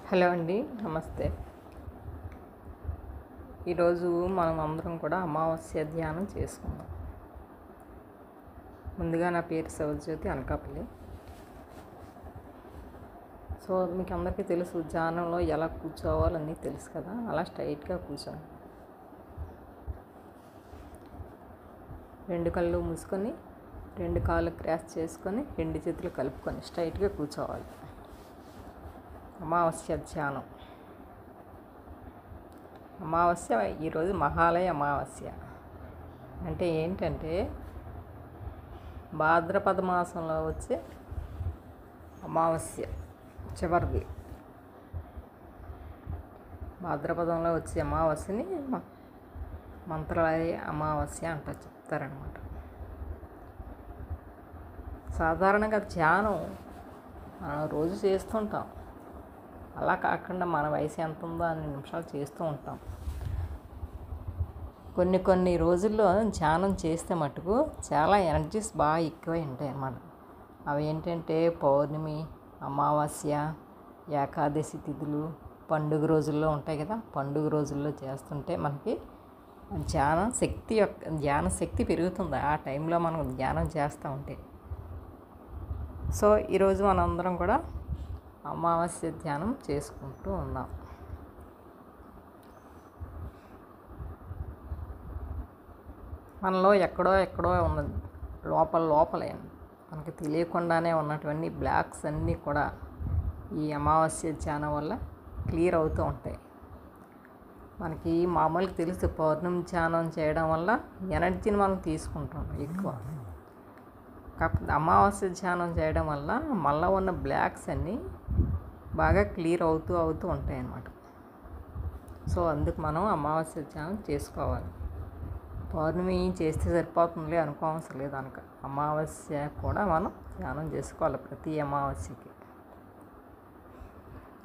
Hello అండి, నమస్తే. ఈరోజు మనం అందరం కూడా అమావాస్య ధ్యానం చేసుకుందాం. ముందుగా నా పేరు శివజ్యోతి, అనకాపల్లి. సో మీకు అందరికీ తెలుసు, ధ్యానంలో ఎలా కూర్చోవాలన్నీ తెలుసు కదా. అలా స్ట్రైట్గా కూర్చోండి. రెండు కళ్ళు మూసుకొని, రెండు కాళ్ళు క్రాస్ చేసుకొని, రెండు చేతులు కలుపుకొని స్ట్రైట్గా కూర్చోవాలి. అమావాస్య ధ్యానం. అమావాస్య ఈరోజు మహాలయ అమావాస్య. అంటే ఏంటంటే భాద్రపద మాసంలో వచ్చే అమావాస్య చివరిది. భాద్రపదంలో వచ్చే అమావాస్యని మంత్రాలయ అమావాస్య అంటారు, చెప్తారనమాట. సాధారణంగా ధ్యానం మనం రోజు చేస్తుంటాం. అలా కాకుండా మన వయసు ఎంత ఉందో అన్ని నిమిషాలు చేస్తూ ఉంటాం. కొన్ని రోజుల్లో ధ్యానం చేస్తే మటుకు చాలా ఎనర్జీస్ బాగా ఎక్కువై ఉంటాయి అన్నమాట. అవి ఏంటంటే పౌర్ణమి, అమావాస్య, ఏకాదశి తిథులు, పండుగ రోజుల్లో ఉంటాయి కదా. పండుగ రోజుల్లో చేస్తుంటే మనకి ధ్యాన శక్తి పెరుగుతుంది ఆ టైంలో మనం ధ్యానం చేస్తూ ఉంటే. సో ఈరోజు మనందరం కూడా అమావాస్య ధ్యానం చేసుకుంటూ ఉన్నాం. మనలో ఎక్కడో ఉన్నది లోపలే మనకి తెలియకుండానే ఉన్నటువంటి బ్లాక్స్ అన్నీ కూడా ఈ అమావాస్య ధ్యానం వల్ల క్లియర్ అవుతూ ఉంటాయి. మనకి మామూలుగా తెలుసు, పౌర్ణమి ధ్యానం చేయడం వల్ల ఎనర్జీని మనం తీసుకుంటాం ఎక్కువ. కాకపోతే అమావాస్య ధ్యానం చేయడం వల్ల మళ్ళీ ఉన్న బ్లాక్స్ అన్నీ బాగా క్లియర్ అవుతూ ఉంటాయి అన్నమాట. సో అందుకు మనం అమావాస్య ధ్యానం చేసుకోవాలి. పౌర్ణమి చేస్తే సరిపోతుంది అనుకోవసరం లేదు. అమావాస్య కూడా మనం ధ్యానం చేసుకోవాలి, ప్రతి అమావాస్యకి.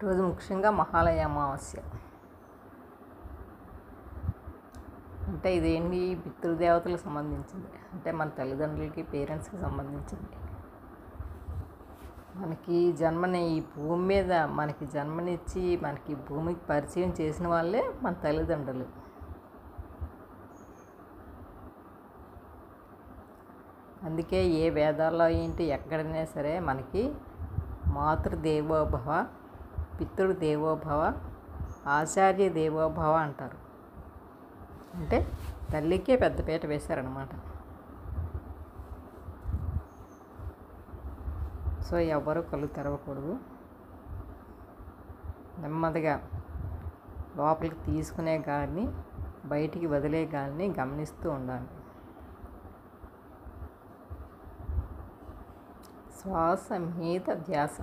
రోజు ముఖ్యంగా మహాలయ అమావాస్య అంటే ఇదేంటి, పితృదేవతలకు సంబంధించింది. అంటే మన తల్లిదండ్రులకి, పేరెంట్స్కి సంబంధించింది. మనకి ఈ భూమి మీద మనకి జన్మనిచ్చి మనకి భూమికి పరిచయం చేసిన వాళ్ళే మన తల్లిదండ్రులు. అందుకే ఏ వేదాల్లో ఏంటి ఎక్కడైనా సరే మనకి మాతృదేవోభవ, పితృదేవోభవ, ఆచార్య దేవోభవ అంటారు. అంటే తల్లికే పెద్దపీట వేశారనమాట. సో ఎవరు కళ్ళు తెరవకూడదు. నెమ్మదిగా లోపలికి తీసుకునే గాలిని, బయటికి వదిలే గాలిని గమనిస్తూ ఉండాలి. శ్వాస మీద ధ్యాస.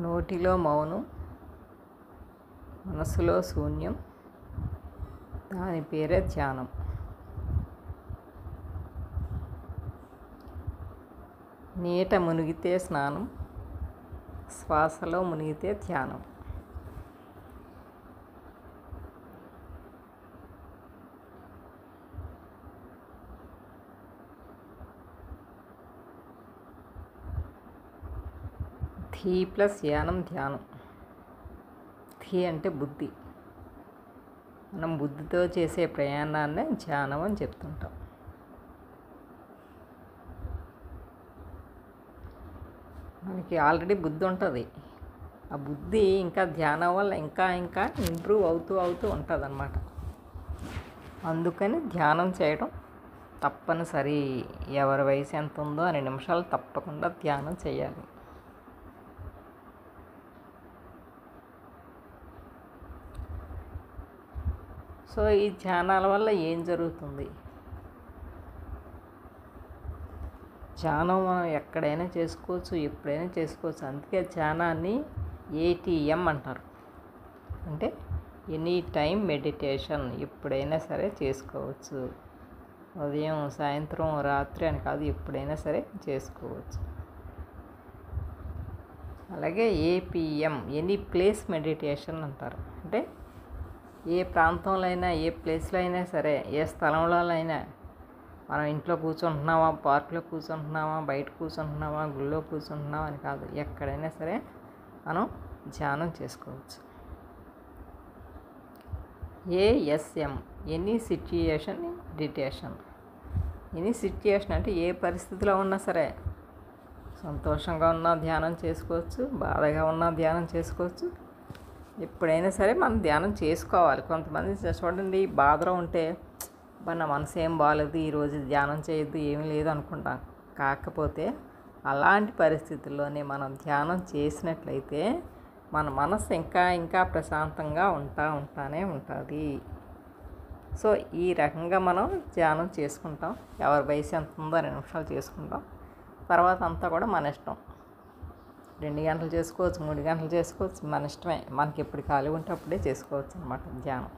నోటిలో మౌనం, మనసులో శూన్యం, దాని పేరే ధ్యానం. నీట మునిగితే స్నానం, శ్వాసలో మునిగితే ధ్యానం. ధీ ప్లస్ యానం ధ్యానం. ధీ అంటే బుద్ధి. మనం బుద్ధితో చేసే ప్రయాణాన్నే ధ్యానం అని చెప్తుంటాం. మనకి ఆల్రెడీ బుద్ధి ఉంటుంది. ఆ బుద్ధి ఇంకా ధ్యానం వల్ల ఇంకా ఇంప్రూవ్ అవుతూ ఉంటుంది అన్నమాట. అందుకని ధ్యానం చేయడం తప్పనిసరి. ఎవరి వయసు ఎంత ఉందో 2 నిమిషాలు తప్పకుండా ధ్యానం చేయాలి. సో ఈ ధ్యానాల వల్ల ఏం జరుగుతుంది? ధ్యానం మనం ఎక్కడైనా చేసుకోవచ్చు, ఎప్పుడైనా చేసుకోవచ్చు. అందుకే ధ్యానాన్ని ATM అంటారు. అంటే ఎనీ టైం మెడిటేషన్, ఎప్పుడైనా సరే చేసుకోవచ్చు. ఉదయం, సాయంత్రం, రాత్రి అని కాదు, ఎప్పుడైనా సరే చేసుకోవచ్చు. అలాగే APM, ఎనీ ప్లేస్ మెడిటేషన్ అంటారు. అంటే ఏ ప్రాంతంలో అయినా, ఏ ప్లేస్లో అయినా సరే, ఏ స్థలంలో అయినా, మనం ఇంట్లో కూర్చుంటున్నామా, పార్కులో కూర్చుంటున్నామా, బయట కూర్చుంటున్నామా, గుళ్ళో కూర్చుంటున్నామా అని కాదు, ఎక్కడైనా సరే మనం ధ్యానం చేసుకోవచ్చు. ASM, any situation meditation. Any situation అంటే ఏ పరిస్థితిలో ఉన్నా సరే, సంతోషంగా ఉన్నా ధ్యానం చేసుకోవచ్చు, బాధగా ఉన్నా ధ్యానం చేసుకోవచ్చు. ఎప్పుడైనా సరే మనం ధ్యానం చేసుకోవాలి. కొంతమంది చూడండి, బాధలో ఉంటే నా మనసు ఏం బాగాలేదు, ఈరోజు ధ్యానం చేయొద్దు, ఏమీ లేదు అనుకుంటాం. కాకపోతే అలాంటి పరిస్థితుల్లోనే మనం ధ్యానం చేసినట్లయితే మన మనసు ఇంకా ఇంకా ప్రశాంతంగా ఉంటానే ఉంటుంది. సో ఈ రకంగా మనం ధ్యానం చేసుకుంటాం. ఎవరి వయసు ఎంత ఉందో 2 నిమిషాలు చేసుకుంటాం. తర్వాత అంతా కూడా మన ఇష్టం. 2 గంటలు చేసుకోవచ్చు, 3 గంటలు చేసుకోవచ్చు, మన ఇష్టమే. మనకి ఎప్పుడు ఖాళీ ఉంటే అప్పుడే చేసుకోవచ్చు అనమాట ధ్యానం.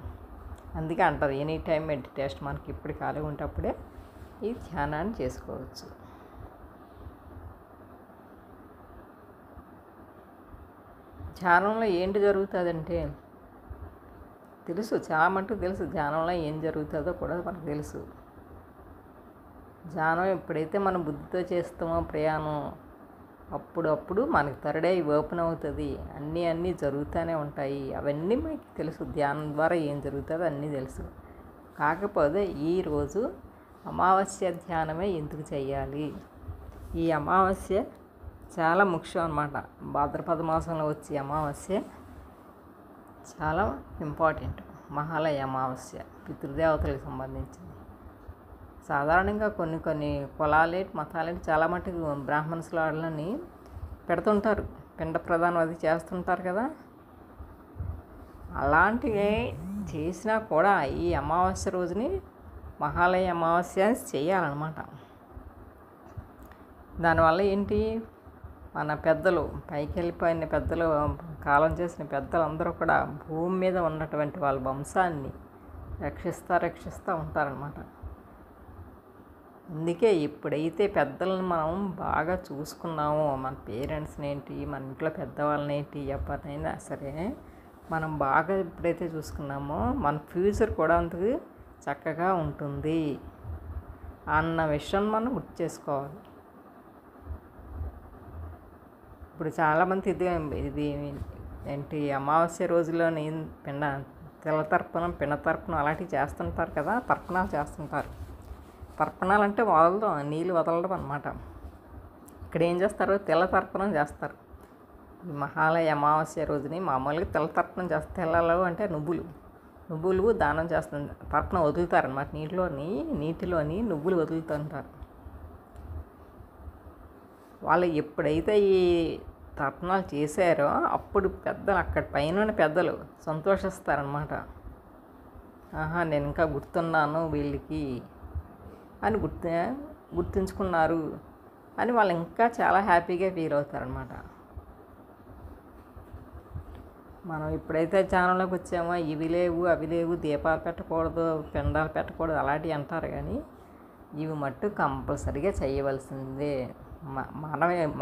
అందుకే అంటారు ఎనీ టైం మెడిటేషన్. మనకి ఇప్పుడు ఖాళీ ఉంటే అప్పుడే ఈ ధ్యానాన్ని చేసుకోవచ్చు. ధ్యానంలో ఏంటి జరుగుతుందంటే తెలుసు, చాలా మటుకు తెలుసు. ధ్యానంలో ఏం జరుగుతుందో కూడా మనకు తెలుసు. ధ్యానం ఎప్పుడైతే మనం బుద్ధితో చేస్తామో ప్రయాణం, అప్పుడప్పుడు మనకి థర్డ్ ఐ ఓపెన్ అవుతుంది. అన్నీ జరుగుతూనే ఉంటాయి. అవన్నీ మనకి తెలుసు. ధ్యానం ద్వారా ఏం జరుగుతుందో అన్నీ తెలుసు. కాకపోతే ఈరోజు అమావాస్య ధ్యానమే ఎందుకు చేయాలి? ఈ అమావాస్య చాలా ముఖ్యం అన్నమాట. భాద్రపద మాసంలో వచ్చే అమావాస్య చాలా ఇంపార్టెంట్. మహాలయ అమావాస్య పితృదేవతలకు సంబంధించింది. సాధారణంగా కొన్ని కులాలేటి మతాలేటి చాలా మటుకు బ్రాహ్మణ్స్ వాళ్ళని పెడుతుంటారు, పిండ ప్రదానం అది చేస్తుంటారు కదా. అలాంటివి చేసినా కూడా ఈ అమావాస్య రోజుని మహాలయ అమావాస్య చేయాలన్నమాట. దానివల్ల ఏంటి, మన పెద్దలు, పైకి వెళ్ళిపోయిన పెద్దలు, కాలం చేసిన పెద్దలు అందరూ కూడా భూమి మీద ఉన్నటువంటి వాళ్ళ వంశాన్ని రక్షిస్తూ ఉంటారనమాట. అందుకే ఎప్పుడైతే పెద్దలను మనం బాగా చూసుకున్నామో, మన పేరెంట్స్ని ఏంటి, మన ఇంట్లో పెద్దవాళ్ళని ఏంటి, ఎవరినైనా సరే మనం బాగా ఎప్పుడైతే చూసుకున్నామో మన ఫ్యూచర్ కూడా అందుకు చక్కగా ఉంటుంది అన్న విషయం మనం గుర్తు చేసుకోవాలి. ఇప్పుడు చాలామంది ఇది ఏంటి అమావాస్య రోజుల్లోని తెల్ల తర్పణం, పిండ తర్పణం అలాంటివి చేస్తుంటారు కదా, తర్పణాలు చేస్తుంటారు. తర్పణాలు అంటే నీళ్ళు వదలడం అన్నమాట. ఇక్కడ ఏం చేస్తారు, తెల్ల తర్పణం చేస్తారు. ఈ మహాలయ అమావాస్య రోజుని మామూలుగా తెల్ల తర్పణం చేస్తారు. తెల్లలు అంటే నువ్వులు దానం చేస్తుంది. తర్పణం వదులుతారనమాట. నీటిలోని నువ్వులు వదులుతుంటారు. వాళ్ళు ఎప్పుడైతే ఈ తర్పణాలు చేశారో అప్పుడు పెద్దలు, అక్కడ పైన పెద్దలు సంతోషిస్తారనమాట. ఆహా, నేను ఇంకా గుర్తున్నాను వీళ్ళకి అని గుర్తుంచుకున్నారు అని వాళ్ళు ఇంకా చాలా హ్యాపీగా ఫీల్ అవుతారనమాట. మనం ఎప్పుడైతే ఛానల్లోకి వచ్చామో ఇవి లేవు అవి లేవు, దీపాలు పెట్టకూడదు, పిండాలు పెట్టకూడదు అలాంటివి అంటారు. కానీ ఇవి మట్టు కంపల్సరిగా చేయవలసిందే.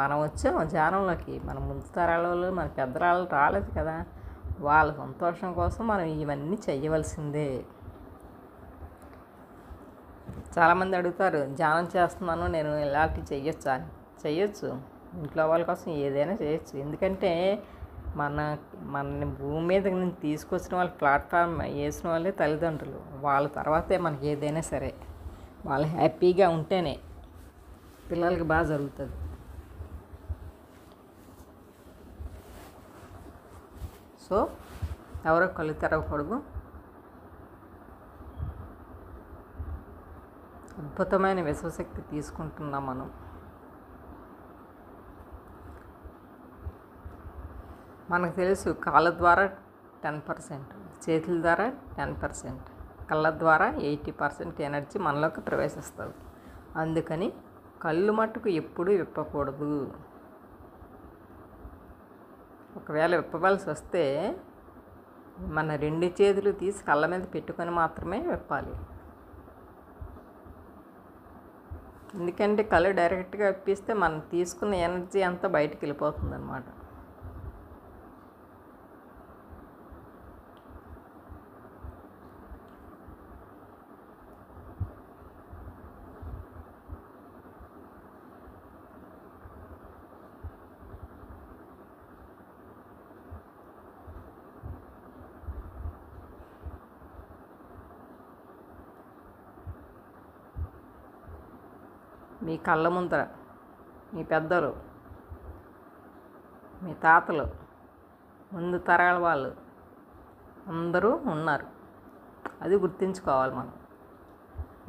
మనం వచ్చాము ధ్యానంలోకి. మన ముందు తరాలలో మన పెద్దరాళ్ళు రాలేదు కదా, వాళ్ళ సంతోషం కోసం మనం ఇవన్నీ చేయవలసిందే. చాలామంది అడుగుతారు, ధ్యానం చేస్తున్నాను నేను ఇలాంటివి చెయ్యొచ్చా అని. చెయ్యొచ్చు, ఇంట్లో వాళ్ళ కోసం ఏదైనా చేయొచ్చు. ఎందుకంటే మన భూమి మీద నుంచి తీసుకొచ్చిన వాళ్ళు, ప్లాట్ఫామ్ వేసిన వాళ్ళే తల్లిదండ్రులు. వాళ్ళ తర్వాతే మనకి ఏదైనా సరే. వాళ్ళు హ్యాపీగా ఉంటేనే పిల్లలకి బాగా జరుగుతుంది. సో ఎవరో కళ్ళు తెరవకూడదు. అద్భుతమైన విశ్వశక్తి తీసుకుంటున్నాం మనం. మనకు తెలుసు, కాళ్ళ ద్వారా 10%, చేతుల ద్వారా 10%, కళ్ళ ద్వారా 80% ఎనర్జీ మనలోకి ప్రవేశిస్తుంది. అందుకని కళ్ళు మట్టుకు ఎప్పుడూ విప్పకూడదు. ఒకవేళ విప్పవలసి వస్తే మన 2 చేతులు తీసి కళ్ళ మీద పెట్టుకొని మాత్రమే విప్పాలి. ఎందుకంటే కళ్ళు డైరెక్ట్గా విప్పిస్తే మనం తీసుకున్న ఎనర్జీ అంతా బయటికి వెళ్ళిపోతుంది అన్నమాట. మీ కళ్ళ ముందర మీ పెద్దలు, మీ తాతలు, ముందు తరాల వాళ్ళు అందరూ ఉన్నారు. అది గుర్తుంచుకోవాలి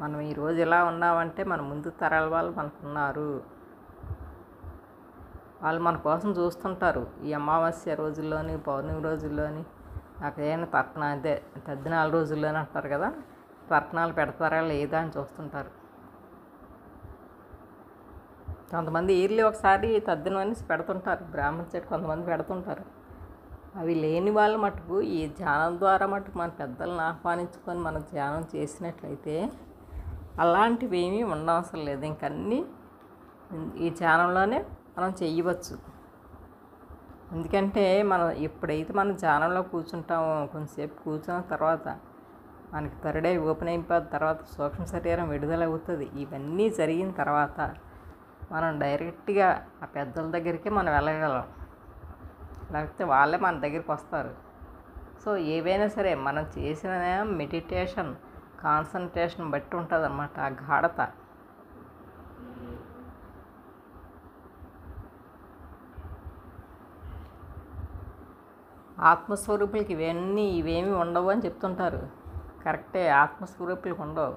మనం ఈరోజు ఎలా ఉన్నామంటే మన ముందు తరాల వాళ్ళు మనకున్నారు. వాళ్ళు మన కోసం చూస్తుంటారు. ఈ అమావాస్య రోజుల్లోని, పౌర్ణమి రోజుల్లోని, నాకు ఏమైనా అదే 14 రోజుల్లోనే అంటారు కదా, తర్పణాలు పెడతారా లేదా అని చూస్తుంటారు. కొంతమంది ఇయర్లీ ఒకసారి తద్దినం పెడుతుంటారు, బ్రాహ్మణ చెట్టు కొంతమంది పెడుతుంటారు. అవి లేని వాళ్ళు మటుకు ఈ ధ్యానం ద్వారా మటుకు మన పెద్దలను ఆహ్వానించుకొని మనం ధ్యానం చేసినట్లయితే అలాంటివి ఏమీ ఉండవసరం లేదు. ఇంకన్నీ ఈ ధ్యానంలోనే మనం చెయ్యవచ్చు. ఎందుకంటే మనం ఎప్పుడైతే మనం ధ్యానంలో కూర్చుంటామో కొంతసేపు కూర్చున్న తర్వాత మనకి థర్డ్ ఐ ఓపెన్ అయిపోయిన తర్వాత సూక్ష్మ శరీరం విడుదల అవుతుంది. ఇవన్నీ జరిగిన తర్వాత మనం డైరెక్ట్గా ఆ పెద్దల దగ్గరికి మనం వెళ్ళగలం, లేకపోతే వాళ్ళే మన దగ్గరికి వస్తారు. సో ఏవైనా సరే మనం చేసిన మెడిటేషన్ కాన్సన్ట్రేషన్ బట్టి ఉంటుంది అన్నమాట ఆ గాఢత. ఆత్మస్వరూపులకి ఇవేమీ ఉండవు అని చెప్తుంటారు. కరెక్టే, ఆత్మస్వరూపులకు ఉండవు.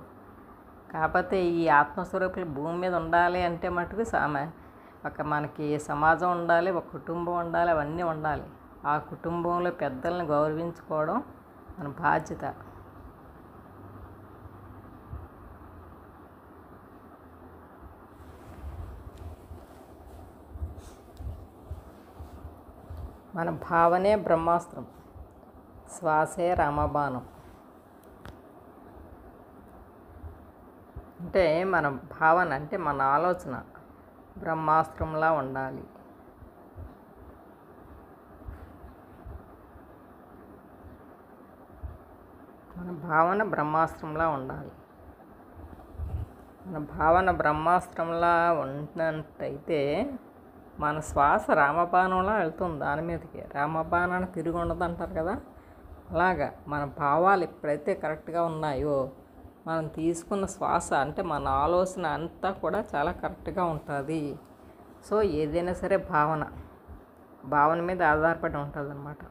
కాకపోతే ఈ ఆత్మస్వరూపులు భూమి మీద ఉండాలి అంటే మటుకు మనకి సమాజం ఉండాలి, ఒక కుటుంబం ఉండాలి, అవన్నీ ఉండాలి. ఆ కుటుంబంలో పెద్దలను గౌరవించుకోవడం మన బాధ్యత. మన భావనే బ్రహ్మాస్త్రం, శ్వాసే రామబాణం. అంటే మన భావన అంటే మన ఆలోచన బ్రహ్మాస్త్రంలా ఉండాలి. మన భావన బ్రహ్మాస్త్రంలా ఉండాలి. మన భావన బ్రహ్మాస్త్రంలా ఉన్నట్టయితే మన శ్వాస రామబాణంలా వెళ్తుంది దాని మీదకి. రామబాణాన్ని తిరిగి ఉండదు అంటారు కదా, అలాగా మన భావాలు ఎప్పుడైతే కరెక్ట్గా ఉన్నాయో మనం తీసుకున్న శ్వాస అంటే మన ఆలోచన అంతా కూడా చాలా కరెక్ట్గా ఉంటుంది. సో ఏదైనా సరే భావన మీద ఆధారపడి ఉంటుంది అన్నమాట.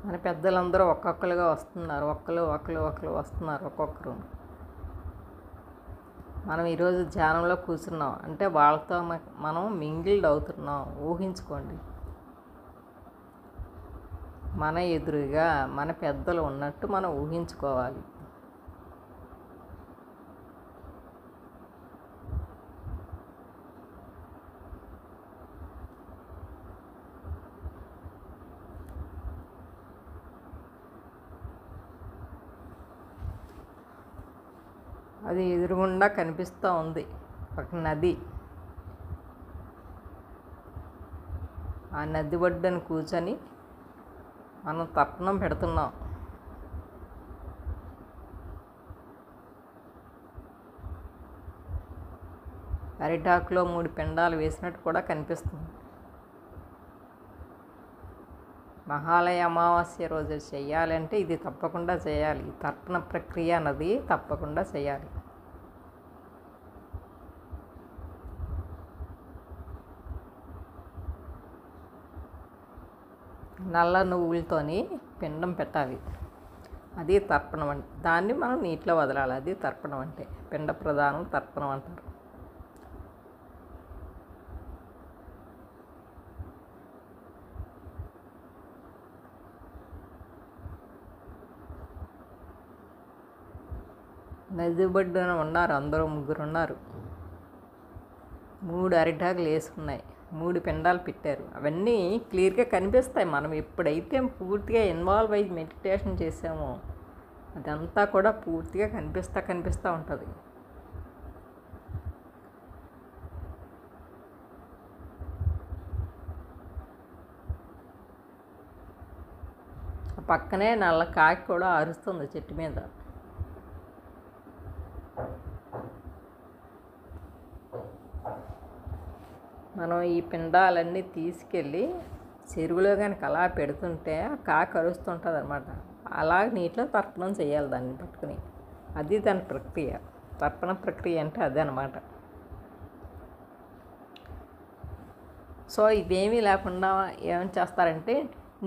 మన పెద్దలందరూ ఒక్కొక్కరుగా వస్తున్నారు, ఒకరు వస్తున్నారు ఒక్కొక్కరు. మనం ఈరోజు ధ్యానంలో కూర్చున్నాం అంటే వాళ్ళతో మనం మింగిల్డ్ అవుతున్నాం. ఊహించుకోండి, మన ఎదురుగా మన పెద్దలు ఉన్నట్టు మనం ఊహించుకోవాలి. అది ఎదురుగుండా కనిపిస్తూ ఉంది ఒక నది. ఆ నది ఒడ్డున కూర్చొని మనం తర్పణం పెడుతున్నాం. అరిటాకులో 3 పిండాలు వేసినట్టు కూడా కనిపిస్తుంది. మహాలయ అమావాస్య రోజు చేయాలంటే ఇది తప్పకుండా చేయాలి. ఈ తర్పణ ప్రక్రియ అన్నది తప్పకుండా చేయాలి. నల్ల నువ్వులతోని పిండం పెట్టాలి, అది తర్పణం అంటే. దాన్ని మనం నీటిలో వదలాలి, అది తర్పణం అంటే. పిండ ప్రదానం తర్పణం అంటారు. నది ఒడ్డున ఉన్నారు అందరూ, 3 ఉన్నారు. 3 అరిటాకులు వేసుకున్నాయి, 3 పిండాలు పెట్టారు. అవన్నీ క్లియర్గా కనిపిస్తాయి. మనం ఎప్పుడైతే పూర్తిగా ఇన్వాల్వ్ అయ్యి మెడిటేషన్ చేసామో అదంతా కూడా పూర్తిగా కనిపిస్తూ ఉంటుంది. పక్కనే నల్ల కాకి కూడా అరుస్తుంది చెట్టు మీద. మనం ఈ పిండాలన్నీ తీసుకెళ్ళి చెరువులో కనుక అలా పెడుతుంటే కాకి అరుస్తుంటుంది అనమాట. అలా నీటిలో తర్పణం చేయాలి దాన్ని పట్టుకుని. అది దాని ప్రక్రియ. తర్పణ ప్రక్రియ అంటే అదే అనమాట. సో ఇవేమీ లేకుండా ఏమని చేస్తారంటే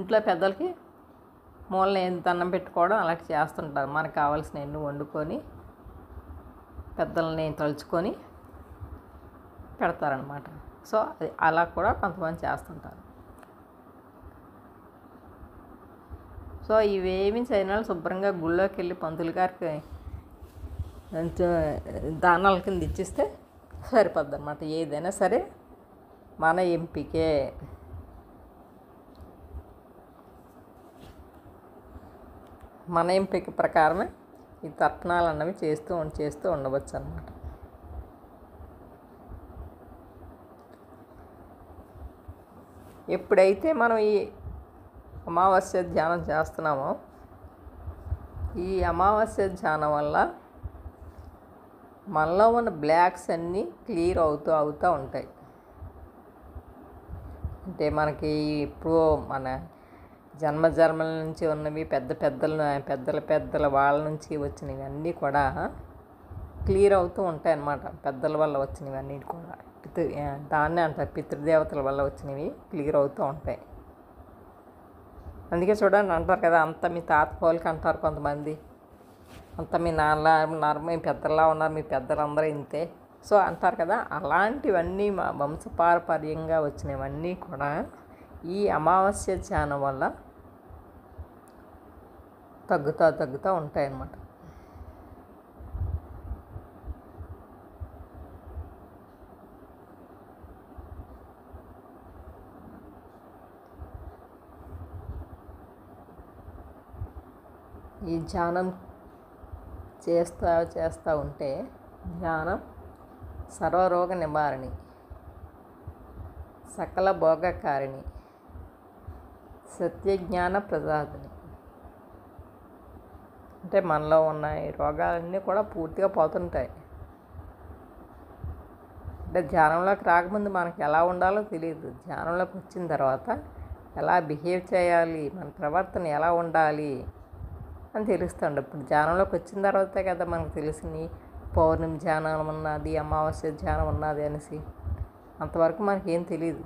ఇంట్లో పెద్దలకి మూలన దండం పెట్టుకోవడం అలాంటి చేస్తుంటారు. మనకు కావాల్సినవన్నీ వండుకొని పెద్దల్ని తలుచుకొని పెడతారనమాట. సో అది అలా కూడా కొంతమంది చేస్తుంటారు. సో ఇవేమీ చేయని వాళ్ళు శుభ్రంగా గుళ్ళోకి వెళ్ళి పంతులు గారికి దానాల కింద ఇచ్చిస్తే సరిపోద్ది అనమాట. ఏదైనా సరే మన ఎంపికే. మన ఎంపిక ప్రకారమే ఈ తర్పణాలు అన్నవి చేస్తూ ఉండవచ్చు అన్నమాట. ఎప్పుడైతే మనం ఈ అమావాస్య ధ్యానం చేస్తున్నామో ఈ అమావాస్య ధ్యానం వల్ల మనలో ఉన్న బ్లాక్స్ అన్నీ క్లియర్ అవుతూ ఉంటాయి. అంటే మనకి ఇప్పుడు మన జన్మల నుంచి ఉన్నవి పెద్దల వాళ్ళ నుంచి వచ్చినవి అన్నీ కూడా క్లియర్ అవుతూ ఉంటాయి అన్నమాట. పెద్దల వల్ల వచ్చినవి అన్నీ కూడా దాన్నే అంటారు పితృదేవతల వల్ల వచ్చినవి క్లియర్ అవుతూ ఉంటాయి. అందుకే చూడండి అంటారు కదా, అంత మీ తాత పోలికి అంటారు కొంతమంది, అంత మీ నాన్న మీ పెద్దలా ఉన్నారు, మీ పెద్దలందరూ ఇంతే సో అంటారు కదా. అలాంటివన్నీ మా వంశపారపర్యంగా వచ్చినవన్నీ కూడా ఈ అమావాస్య ధ్యానం వల్ల తగ్గుతూ ఉంటాయన్నమాట. ఈ ధ్యానం చేస్తూ ఉంటే ధ్యానం సర్వరోగ నివారణి, సకల భోగకారిణి, సత్యజ్ఞాన ప్రసాదిని. అంటే మనలో ఉన్న ఈ రోగాలన్నీ కూడా పూర్తిగా పోతుంటాయి. అంటే ధ్యానంలోకి రాకముందు మనకి ఎలా ఉండాలో తెలియదు. ధ్యానంలోకి వచ్చిన తర్వాత ఎలా బిహేవ్ చేయాలి, మన ప్రవర్తన ఎలా ఉండాలి అని తెలుస్తుంది. ఇప్పుడు ధ్యానంలోకి వచ్చిన తర్వాతే కదా మనకు తెలిసింది పౌర్ణమి ధ్యానం ఉన్నది, అమావాస్య ధ్యానం ఉన్నది అనేసి. అంతవరకు మనకేం తెలియదు.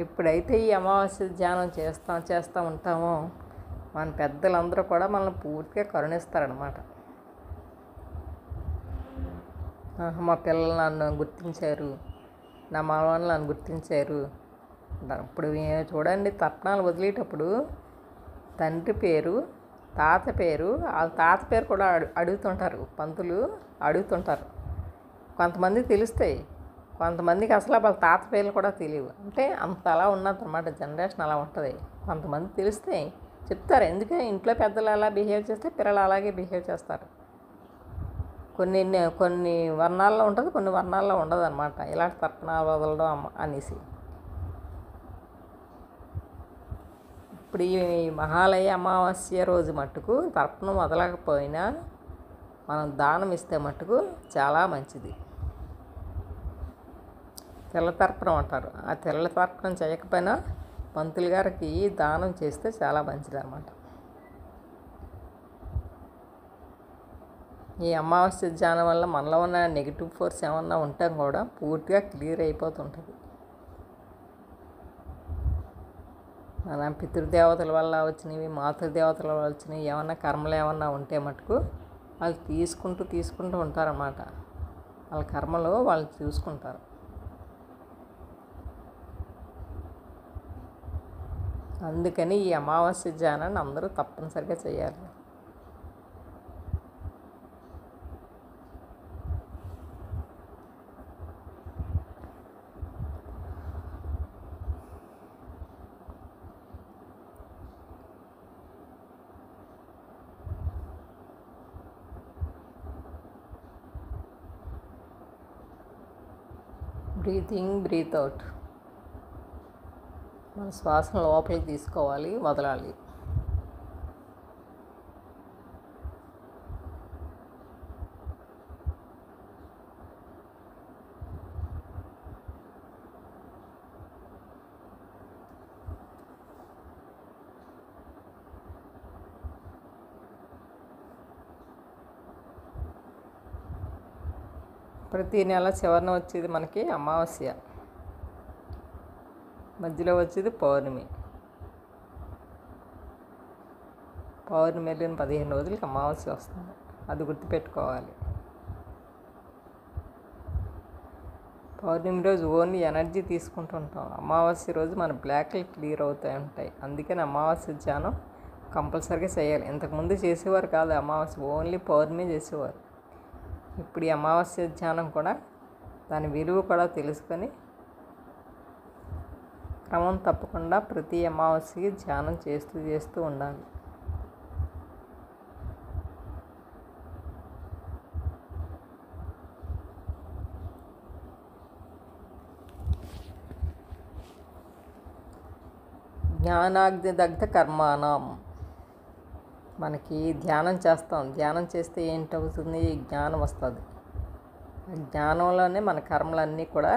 ఎప్పుడైతే ఈ అమావాస్య ధ్యానం చేస్తూ ఉంటామో మన పెద్దలందరూ కూడా మనల్ని పూర్తిగా కరుణిస్తారనమాట. మా పిల్లలు నన్ను గుర్తించారు, నా మనవాళ్ళు నన్ను గుర్తించారు అంటారు. ఇప్పుడు చూడండి, తర్పణాలు వదిలేటప్పుడు తండ్రి పేరు, తాత పేరు, వాళ్ళ తాత పేరు కూడా అడుగుతుంటారు, పంతులు అడుగుతుంటారు. కొంతమంది తెలుస్తాయి, కొంతమందికి అసలు వాళ్ళ తాత పేర్లు కూడా తెలియవు. అంటే అంత అలా ఉన్నదన్నమాట, జనరేషన్ అలా ఉంటుంది. కొంతమంది తెలిస్తాయి, చెప్తారు. ఎందుకంటే ఇంట్లో పెద్దలు అలా బిహేవ్ చేస్తే పిల్లలు అలాగే బిహేవ్ చేస్తారు. కొన్ని వర్ణాల్లో ఉంటుంది, కొన్ని వర్ణాల్లో ఉండదు అనమాట ఇలాంటి తర్పణాలు వదలడం అనేసి. ఇప్పుడు ఈ మహాలయ అమావాస్య రోజు మట్టుకు తర్పణం వదలకపోయినా మనం దానం ఇస్తే మట్టుకు చాలా మంచిది. తెల్ల తర్పణం అంటారు. ఆ తెల్ల తర్పణం చేయకపోయినా పంతులు గారికి దానం చేస్తే చాలా మంచిది అన్నమాట. ఈ అమావాస్య ధ్యానం వల్ల మనలో ఉన్న నెగిటివ్ ఫోర్స్ ఏమన్నా ఉంటే కూడా పూర్తిగా క్లియర్ అయిపోతుంటుంది. మన పితృదేవతల వల్ల వచ్చినవి, మాతృదేవతల వల్ల వచ్చినవి ఏమన్నా కర్మలు ఏమన్నా ఉంటే మటుకు వాళ్ళు తీసుకుంటూ ఉంటారన్నమాట. వాళ్ళ కర్మలు వాళ్ళు చూసుకుంటారు. అందుకని ఈ అమావాస్య ధ్యానాన్ని అందరూ తప్పనిసరిగా చేయాలి. Breathe in, breathe out. మన శ్వాసను లోపలికి తీసుకోవాలి, వదలాలి. ప్రతి నెల చివరిన వచ్చేది మనకి అమావాస్య, మధ్యలో వచ్చేది పౌర్ణమి. పౌర్ణమి వెళ్ళిన 15 రోజులకి అమావాస్య వస్తుంది, అది గుర్తుపెట్టుకోవాలి. పౌర్ణమి రోజు ఓన్లీ ఎనర్జీ తీసుకుంటుంటాం, అమావాస్య రోజు మన బ్లాక్లు క్లియర్ అవుతాయి ఉంటాయి. అందుకని అమావాస్య ధ్యానం కంపల్సరీగా చేయాలి. ఇంతకుముందు చేసేవారు కాదు అమావాస్య, ఓన్లీ పౌర్ణమి చేసేవారు. ఇప్పుడు ఈ అమావాస్య ధ్యానం కూడా దాని విలువ కూడా తెలుసుకొని క్రమం తప్పకుండా ప్రతి అమావాస్యకి ధ్యానం చేస్తూ ఉండాలి. జ్ఞానాగ్ని దగ్ధ కర్మాణం, మనకి ధ్యానం చేస్తాం, ధ్యానం చేస్తే ఏంటవుతుంది, జ్ఞానం వస్తుంది. ఆ జ్ఞానంలోనే మన కర్మలన్నీ కూడా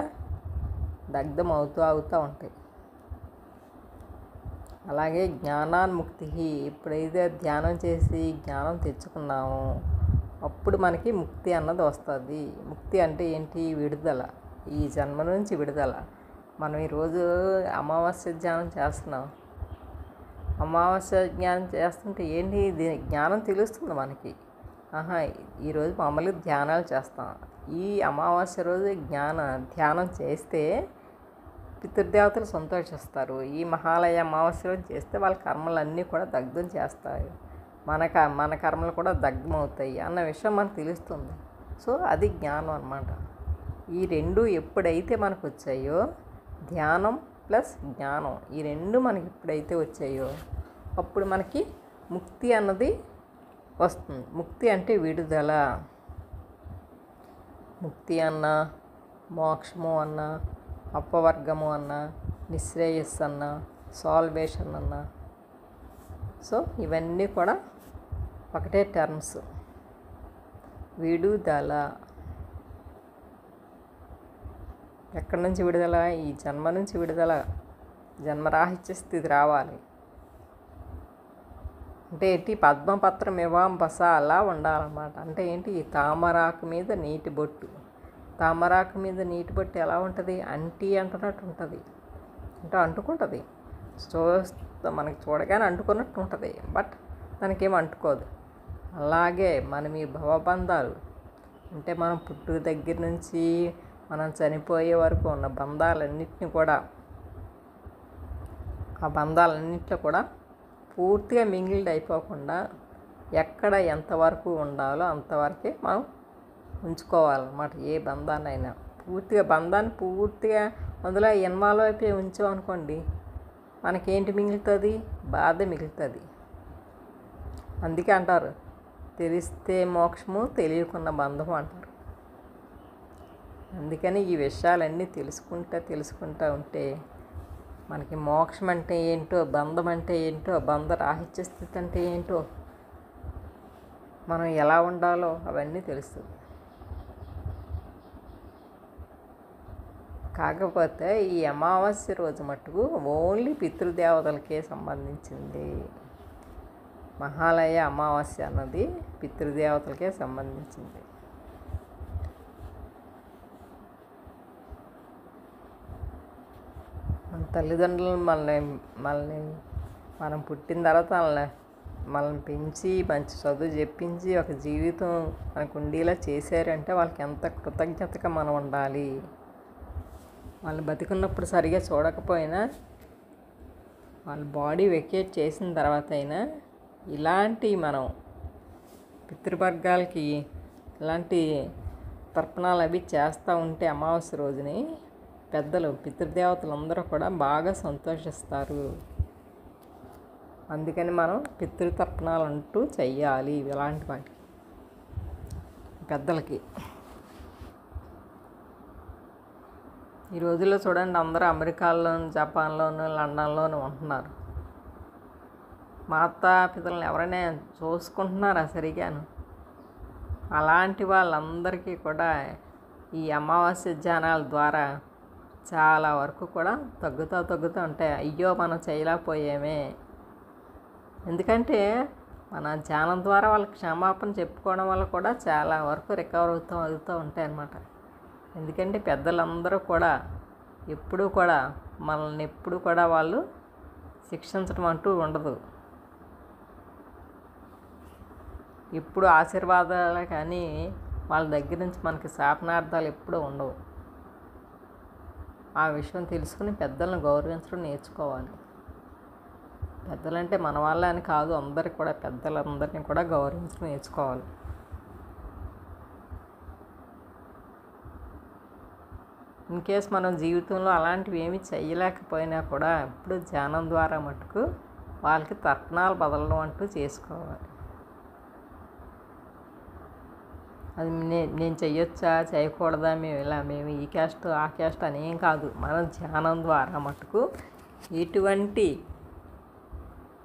దగ్ధం అవుతూ ఉంటాయి. అలాగే జ్ఞానాన్ముక్తి, ఎప్పుడైతే ధ్యానం చేసి జ్ఞానం తెచ్చుకున్నామో అప్పుడు మనకి ముక్తి అన్నది వస్తుంది. ముక్తి అంటే ఏంటి, విడుదల, ఈ జన్మ నుంచి విడుదల. మనం ఈరోజు అమావాస్య ధ్యానం చేస్తున్నాం, అమావాస్య జ్ఞానం చేస్తుంటే ఏంటి, జ్ఞానం తెలుస్తుంది మనకి. ఈరోజు మామూలుగా ధ్యానాలు చేస్తాం, ఈ అమావాస్య రోజు ధ్యానం చేస్తే పితృదేవతలు సంతోషిస్తారు. ఈ మహాలయ అమావాస్య రోజు చేస్తే వాళ్ళ కర్మలన్నీ కూడా దగ్ధం చేస్తాయి, మన కర్మలు కూడా దగ్ధమవుతాయి అన్న విషయం మనకు తెలుస్తుంది. సో అది జ్ఞానం అన్నమాట. ఈ రెండు ఎప్పుడైతే మనకు వచ్చాయో, ధ్యానం ప్లస్ జ్ఞానం, ఈ రెండు మనకి ఎప్పుడైతే వచ్చాయో అప్పుడు మనకి ముక్తి అన్నది వస్తుంది. ముక్తి అంటే విడుదల. ముక్తి అన్న, మోక్షము అన్న, అపవర్గము అన్న, నిశ్రేయస్సు అన్న, సాల్వేషన్ అన్న, సో ఇవన్నీ కూడా ఒకటే టర్మ్స్. విడుదల, ఎక్కడి నుంచి విడుదల, ఈ జన్మ నుంచి విడుదల, జన్మరాహిత్య స్థితి రావాలి. అంటే ఏంటి, పద్మపత్రం ఇవాం బస అలా ఉండాలన్నమాట. అంటే ఏంటి, తామరాకు మీద నీటి బొట్టు, తామరాకు మీద నీటి బొట్టు ఎలా ఉంటుంది, అంటున్నట్టు ఉంటుంది, అంటే అంటుకుంటుంది, మనకి చూడగానే అంటుకున్నట్టు ఉంటుంది, బట్ దానికేం అంటుకోదు. అలాగే మనం ఈ భవబంధాలు, అంటే మనం పుట్టుక దగ్గర నుంచి మనం చనిపోయే వరకు ఉన్న బంధాలన్నింటినీ కూడా, ఆ బంధాలన్నింటిలో కూడా పూర్తిగా మింగిల్డ్ అయిపోకుండా ఎక్కడ ఎంతవరకు ఉండాలో అంతవరకే మనం ఉంచుకోవాలన్నమాట. ఏ బంధాన్నైనా బంధాన్ని పూర్తిగా అందులో ఇన్వాల్వ్ అయిపోయి ఉంచామనుకోండి, మనకేంటి మిగులుతుంది, బాధ మిగులుతుంది. అందుకే అంటారు, తెలిస్తే మోక్షము, తెలియకున్న బంధము అంటారు. అందుకని ఈ విషయాలన్నీ తెలుసుకుంటూ ఉంటే మనకి మోక్షం అంటే ఏంటో, బంధం అంటే ఏంటో, బంధ రాహిత్య స్థితి అంటే ఏంటో, మనం ఎలా ఉండాలో అవన్నీ తెలుస్తుంది. కాకపోతే ఈ అమావాస్య రోజు మట్టుకు ఓన్లీ పితృదేవతలకే సంబంధించింది. మహాలయ అమావాస్య అన్నది పితృదేవతలకే సంబంధించింది. మన తల్లిదండ్రులు మనల్ని మనం పుట్టిన తర్వాత మనల్ని పెంచి మంచి చదువు చెప్పించి ఒక జీవితం మనకు ఉండేలా చేశారంటే వాళ్ళకి ఎంత కృతజ్ఞతగా మనం ఉండాలి. వాళ్ళు బతికున్నప్పుడు సరిగా చూడకపోయినా, వాళ్ళ బాడీ వెకేట్ చేసిన తర్వాత అయినా ఇలాంటి మనం పితృవర్గాలకి ఇలాంటి తర్పణాలు అవి చేస్తూ ఉంటే అమావాస్య రోజుని పెద్దలు, పితృదేవతలు అందరూ కూడా బాగా సంతోషిస్తారు. అందుకని మనం పితృతర్పణాలు అంటూ చెయ్యాలి ఇలాంటి వాటికి, పెద్దలకి. ఈ రోజుల్లో చూడండి, అందరూ అమెరికాలోను, జపాన్లోను, లండన్లోనూ ఉంటున్నారు. మాతాపితలను ఎవరైనా చూసుకుంటున్నారా సరిగాను? అలాంటి వాళ్ళందరికీ కూడా ఈ అమావాస్య ధ్యానాల ద్వారా చాలా వరకు కూడా తగ్గుతూ ఉంటాయి. అయ్యో మనం చేయలేకపోయామే, ఎందుకంటే మన ధ్యానం ద్వారా వాళ్ళకి క్షమాపణ చెప్పుకోవడం వల్ల కూడా చాలా వరకు రికవర్ అవుతూ ఉంటాయి అన్నమాట. ఎందుకంటే పెద్దలందరూ కూడా ఎప్పుడూ కూడా మనల్ని ఎప్పుడు కూడా వాళ్ళు శిక్షించడం అంటూ ఉండదు. ఎప్పుడు ఆశీర్వాదాలే కానీ వాళ్ళ దగ్గర నుంచి మనకి శాపనార్థాలు ఎప్పుడూ ఉండవు. ఆ విషయం తెలుసుకుని పెద్దలను గౌరవించడం నేర్చుకోవాలి. పెద్దలంటే మన వాళ్ళ అని కాదు, అందరికి కూడా పెద్దలందరినీ కూడా గౌరవించడం నేర్చుకోవాలి. ఇన్కేస్ మనం జీవితంలో అలాంటివి ఏమీ చేయలేకపోయినా కూడా ఇప్పుడు ధ్యానం ద్వారా మటుకు వాళ్ళకి తర్పణాలు బదలడం అంటూ చేసుకోవాలి. అది నేను చెయ్యొచ్చా చేయకూడదా, మేము ఈ క్యాస్ట్ ఆ క్యాస్ట్ అని ఏం కాదు. మనం ధ్యానం ద్వారా మటుకు ఎటువంటి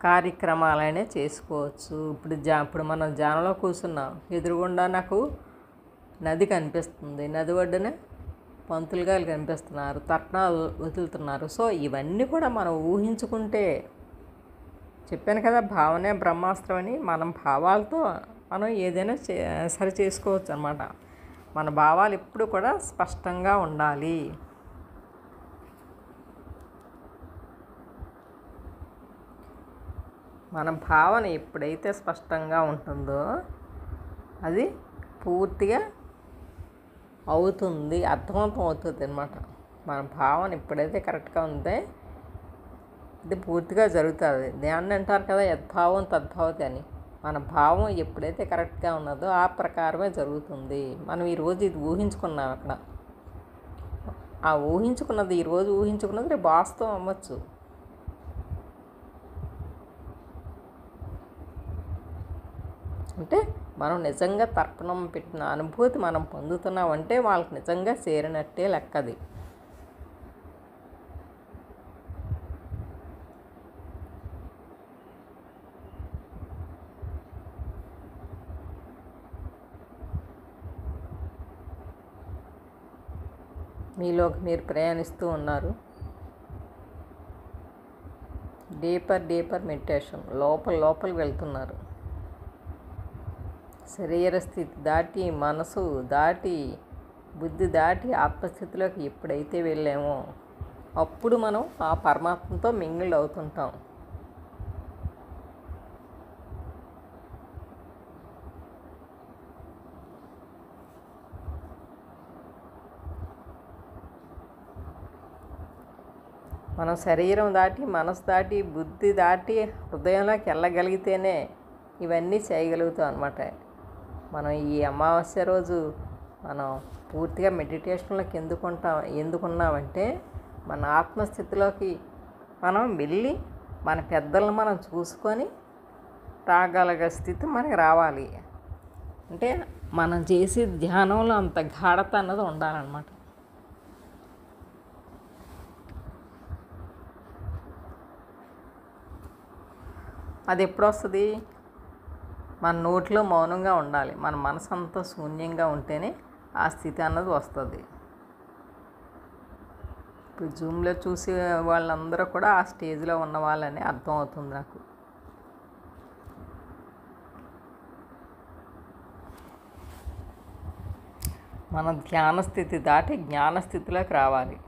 కార్యక్రమాలైనా చేసుకోవచ్చు. ఇప్పుడు మనం ధ్యానంలో కూర్చున్నాం, ఎదురుగుండా నాకు నది కనిపిస్తుంది, నది ఒడ్డున పంతులు గారు కనిపిస్తున్నారు, తర్పణాలు వదులుతున్నారు. సో ఇవన్నీ కూడా మనం ఊహించుకుంటే, చెప్పాను కదా భావనే బ్రహ్మాస్త్రం అని, మనం భావాలతో మనం ఏదైనా సరి చేసుకోవచ్చు అన్నమాట. మన భావాలు ఎప్పుడు కూడా స్పష్టంగా ఉండాలి. మన భావన ఎప్పుడైతే స్పష్టంగా ఉంటుందో అది పూర్తిగా అవుతుంది, అర్థవంతం అవుతుంది అన్నమాట. మన భావన ఎప్పుడైతే కరెక్ట్గా ఉందో ఇది పూర్తిగా జరుగుతుంది. దాన్ని అంటారు కదా యద్భావం తద్భవతి అని. మన భావం ఎప్పుడైతే కరెక్ట్గా ఉన్నదో ఆ ప్రకారమే జరుగుతుంది. మనం ఈరోజు ఇది ఊహించుకున్నాం అక్కడ, ఆ ఊహించుకున్నది ఈరోజు ఊహించుకున్నది రేపు వాస్తవం అవ్వచ్చు. అంటే మనం నిజంగా తర్పణం పెట్టిన అనుభూతి మనం పొందుతున్నామంటే వాళ్ళకి నిజంగా చేరినట్టే లెక్కది. మీలోకి మీరు ప్రయాణిస్తూ ఉన్నారు. డీపర్ మెడిటేషన్, లోపలికి వెళ్తున్నారు. శరీర స్థితి దాటి, మనసు దాటి, బుద్ధి దాటి ఆత్మస్థితిలోకి ఎప్పుడైతే వెళ్ళామో అప్పుడు మనం ఆ పరమాత్మతో మింగిల్ అవుతుంటాం. మనం శరీరం దాటి, మనసు దాటి, బుద్ధి దాటి హృదయంలోకి వెళ్ళగలిగితేనే ఇవన్నీ చేయగలుగుతాం అన్నమాట. మనం ఈ అమావాస్య రోజు మనం పూర్తిగా మెడిటేషన్లోకి ఎందుకున్నామంటే మన ఆత్మస్థితిలోకి మనం వెళ్ళి మన పెద్దలను మనం చూసుకొని రాగలిగే స్థితి మనకి రావాలి. అంటే మనం చేసే ధ్యానంలో అంత గాఢత అన్నది ఉండాలన్నమాట. అది ఎప్పుడు వస్తుంది? మన నోట్లో మౌనంగా ఉండాలి, మన మనసు అంతా శూన్యంగా ఉంటేనే ఆ స్థితి అన్నది వస్తుంది. ఇప్పుడు జూమ్లో చూసే వాళ్ళందరూ కూడా ఆ స్టేజ్లో ఉన్న వాళ్ళని అర్థం అవుతుంది నాకు. మన ధ్యాన స్థితి దాటి జ్ఞాన స్థితిలోకి రావాలి.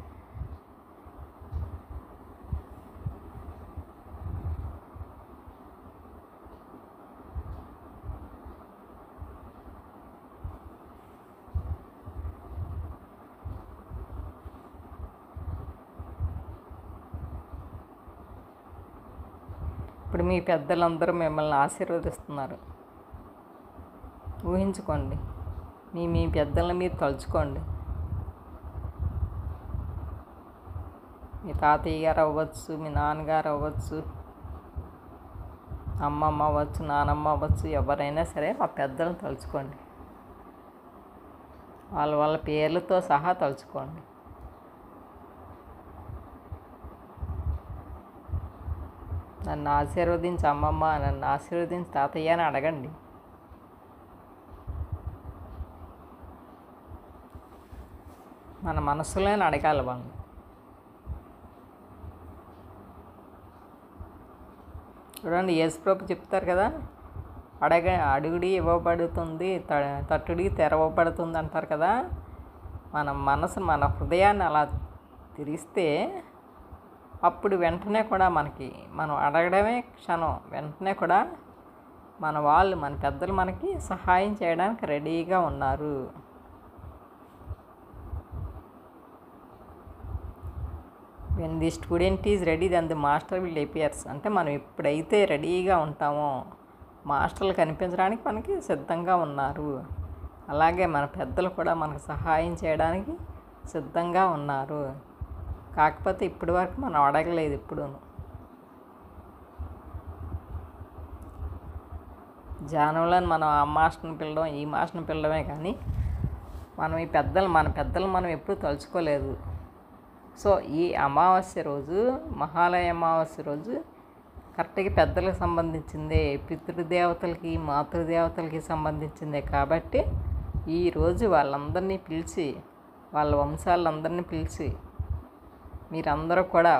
ఇప్పుడు మీ పెద్దలందరూ మిమ్మల్ని ఆశీర్వదిస్తున్నారు. ఊహించుకోండి, మీ పెద్దలను మీరు తలుచుకోండి. మీ తాతయ్య గారు అవ్వచ్చు, మీ నాన్నగారు అవ్వచ్చు, అమ్మమ్మ అవ్వచ్చు, నానమ్మ అవ్వచ్చు, ఎవరైనా సరే మా పెద్దలను తలుచుకోండి. వాళ్ళ పేర్లతో సహా తలుచుకోండి. నన్ను ఆశీర్వదించి అమ్మమ్మ, నన్ను ఆశీర్వదించి తాతయ్య అని అడగండి. మన మనసులోనే అడగాలి వాళ్ళు. చూడండి, యేసుప్రభు చెప్తారు కదా, అడుగుడి ఇవ్వబడుతుంది, తట్టుడి తెరవబడుతుంది అంటారు కదా. మన మనసును మన హృదయాన్ని అలా తెరిస్తే అప్పుడు వెంటనే కూడా మనకి మనం అడగడమే క్షణం వెంటనే కూడా మన వాళ్ళు మన పెద్దలు మనకి సహాయం చేయడానికి రెడీగా ఉన్నారు. When the student is ready then the master will appears. అంటే మనం ఎప్పుడైతే రెడీగా ఉంటామో మాస్టర్లు కనిపించడానికి మనకి సిద్ధంగా ఉన్నారు. అలాగే మన పెద్దలు కూడా మనకు సహాయం చేయడానికి సిద్ధంగా ఉన్నారు. కాకపోతే ఇప్పటి వరకు మనం అడగలేదు ఎప్పుడు. జానులను మనం ఆ మాస్టర్ని పిలవడం ఈ మాస్టర్ని పిలవడమే కానీ మనం మన పెద్దలు మనం ఎప్పుడూ తలుచుకోలేదు. సో ఈ అమావాస్య రోజు మహాలయ అమావాస్య రోజు కరెక్ట్గా పెద్దలకు సంబంధించిందే, పితృదేవతలకి మాతృదేవతలకి సంబంధించిందే కాబట్టి ఈరోజు వాళ్ళందరినీ పిలిచి వాళ్ళ వంశాలందరినీ పిలిచి మీరందరూ కూడా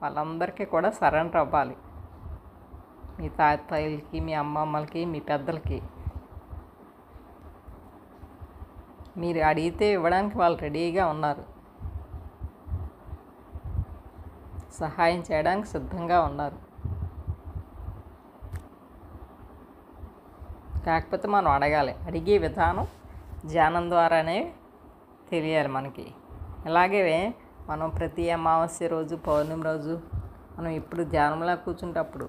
వాళ్ళందరికీ కూడా సరెండర్ అవ్వాలి. మీ తాతయ్యలకి మీ అమ్మమ్మలకి మీ పెద్దలకి మీరు అడిగితే ఇవ్వడానికి వాళ్ళు రెడీగా ఉన్నారు. సహాయం చేయడానికి సిద్ధంగా ఉన్నారు. కాకపోతే మనం అడగాలి. అడిగే విధానం ధ్యానం ద్వారానే తెలియాలి మనకి. అలాగే మనం ప్రతి అమావాస్య రోజు పౌర్ణమి రోజు మనం ఇప్పుడు ధ్యానంలో కూర్చుంటప్పుడు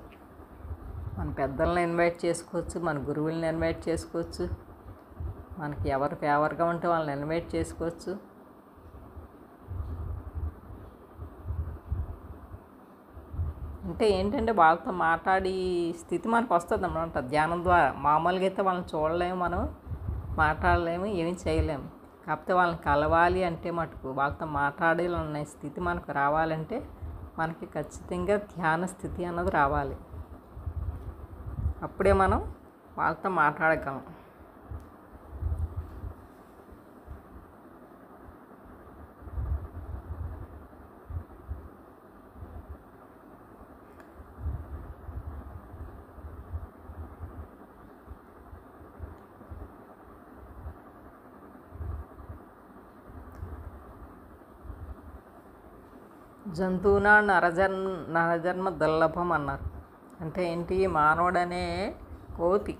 మన పెద్దలను ఇన్వైట్ చేసుకోవచ్చు, మన గురువులను ఇన్వైట్ చేసుకోవచ్చు, మనకి ఎవరు ఫేవర్గా ఉంటే వాళ్ళని ఇన్వైట్ చేసుకోవచ్చు. అంటే ఏంటంటే వాళ్ళతో మాట్లాడి స్థితి మనకు వస్తుంది అన్నమాట ధ్యానం ద్వారా. మామూలుగా అయితే వాళ్ళని చూడలేము, మనం మాట్లాడలేము, ఏమీ చేయలేము. కాకపోతే వాళ్ళని కలవాలి అంటే మటుకు వాళ్ళతో మాట్లాడాలన్న స్థితి మనకు రావాలంటే మనకి ఖచ్చితంగా ధ్యాన స్థితి అన్నది రావాలి. అప్పుడే మనం వాళ్ళతో మాట్లాడగలం. జంతువున నరజన్మ దుర్లభం అన్నారు. అంటే ఏంటి, మానవుడనే కోతి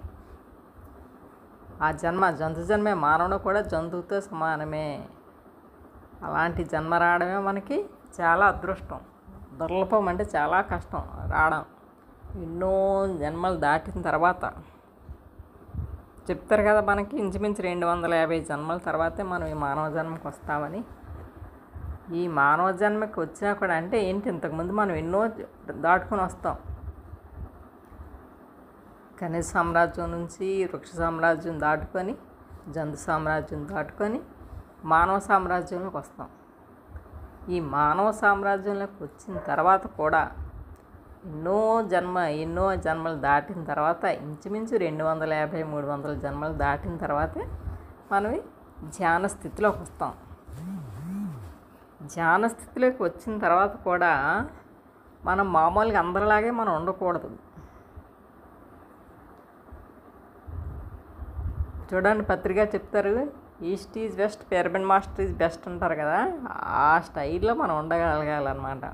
ఆ జంతు జన్మే. మానవుడు కూడా జంతువుతో సమానమే. అలాంటి జన్మ రావడమే మనకి చాలా అదృష్టం. దుర్లభం అంటే చాలా కష్టం రావడం. ఎన్నో జన్మలు దాటిన తర్వాత చెప్తారు కదా మనకి ఇంచుమించు 250 జన్మల తర్వాతే మనం ఈ మానవ జన్మకి వస్తామని. ఈ మానవ జన్మకి వచ్చినా కూడా అంటే ఏంటి, ఇంతకుముందు మనం ఎన్నో దాటుకొని వస్తాం. ఖనిజ సామ్రాజ్యం నుంచి వృక్ష సామ్రాజ్యం దాటుకొని జంతు సామ్రాజ్యం దాటుకొని మానవ సామ్రాజ్యంలోకి వస్తాం. ఈ మానవ సామ్రాజ్యంలోకి వచ్చిన తర్వాత కూడా ఎన్నో జన్మలు దాటిన తర్వాత ఇంచుమించు 250-300 జన్మలు దాటిన తర్వాతే మనం ధ్యాన స్థితిలోకి వస్తాం. ధ్యాన స్థితిలోకి వచ్చిన తర్వాత కూడా మనం మామూలుగా అందరిలాగే మనం ఉండకూడదు. చూడండి, పత్రిక చెప్తారు, east is west, pyramid master is best అంటారు కదా, ఆ స్టైల్లో మనం ఉండగలగాలన్నమాట.